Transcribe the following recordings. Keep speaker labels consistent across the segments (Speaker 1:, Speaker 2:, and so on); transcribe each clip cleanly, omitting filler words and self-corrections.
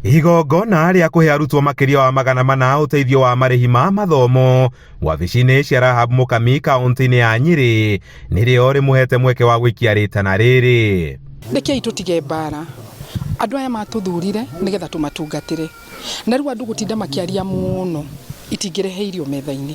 Speaker 1: Igongona rĩa kũhe arutwo makĩria wa 400 ũteithio wa marĩhi ma mathomo wabici-inĩ cia Rahab Mũkami kaunti-inĩ ya Nyĩrĩ nĩrĩo rĩmũhete mweke wa gũikia rĩtana rĩrĩ.
Speaker 2: Rekei tutige mbara. Andũ aya matuthurire nigetha tumatungatĩre. Na rĩu andũ gũtinda makĩaria mũno itingĩrehe irio metha-inĩ.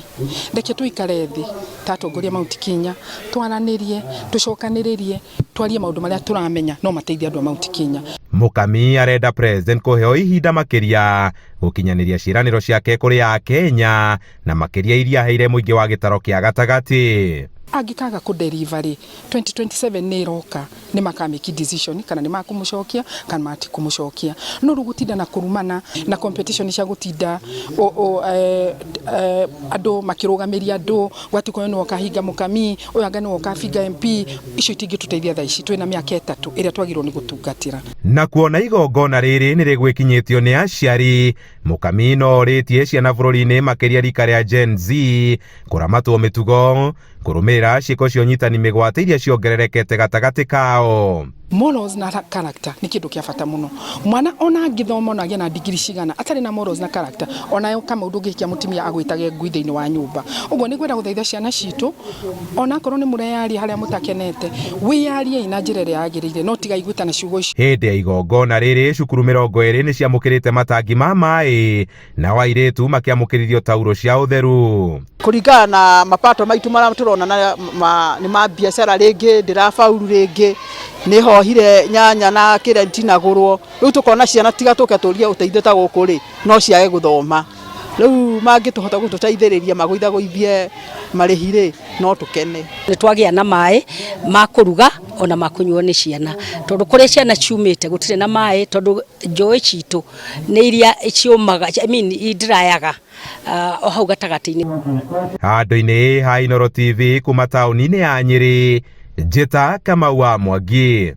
Speaker 2: Reke tuikare thĩ ta atongoria Mount Kenya twaranĩrie, tucokanĩrĩrie, twarie maũndũ marĩa turamenya no mateithie andũ a Mount Kenya.
Speaker 1: Mũkami arenda president kũheo ihinda makĩria gũkinyanĩria ciĩranĩro ciake kũrĩ a Kenya na makĩria iria heire mũingĩ wa gĩtaro kĩa gatagatĩ.
Speaker 2: Angĩkaga kũdelivery 2027 nĩ roka nĩ makameki decision kana nĩ makũmũcokia kana matikũmũcokia. No rũgutinda na kũrumana na competition cia gũtinda andũ makĩrũgamĩria andũ gwatiko nĩ wakahinga Mũkami ũyũ anga nĩ wakafinga MP icio itingĩtũteithia thaa ici twĩna mĩaka 3 ĩrĩa twagĩrĩirwo nĩ gũtungatĩra.
Speaker 1: Na kuona igongona rĩrĩ nĩ rĩgwĩkinyĩtio nĩ aciari, Mũkami no rĩtie ciana bũrũri-inĩ makĩria rika rĩa Gen Z kũramatwo mĩtugo kũrũmĩrĩra ciĩko cia ũnyitani mĩgwate iria ciongererekete gatagatĩ kao.
Speaker 2: Morals na character nĩ kĩndũ kĩa bata mũno. Mwana ona angĩthoma na agĩe na degree cigana atarĩ na morals na character ona kama ũndũ ũngĩkia mũtumia agwĩtage ngui thĩinĩ wa nyũmba. Ũguo nĩ gwenda gũthaitha ciana citũ ona korwo nĩ mũreyaria harĩa mũtakenete wĩyarie na njĩra ĩrĩa yagĩrĩire no tiga igwĩtana ciugo icio. Hĩndĩ ya igongona rĩrĩ cukuru 20 nĩ ciamũkĩrĩte matangi ma maĩ na airĩtu makĩamũkĩrithio tauro cia ũtheru.
Speaker 3: Kũringana na mapato maitũ marĩa tũrona nĩ ma biacara rĩngĩ ndĩrabauru rĩngĩ nĩ hohire nyanya na kĩrĩa tinagũrwo rĩu tũkona ciana tiga tũke tũria ũteithio ta gũkũ rĩ no ciage gũthoma rĩu mangĩtũhota gũtũteithĩrĩria magũithagũithie marĩhi rĩ no tũkene.
Speaker 4: Nĩ twagĩa na maĩ ma kũruga ona ma kũnyuo nĩ ciana tondũ kũrĩa ciana ciumĩte gũtirĩ na maĩ tondũ njũĩ citũ nĩ iria ciumaga indirayaga o hau gatagatĩ-inĩ.
Speaker 1: Handũ-inĩ ha Inooro TV kuma taũni-inĩ ya Nyĩrĩ, Njĩta Kamau wa Mwangi.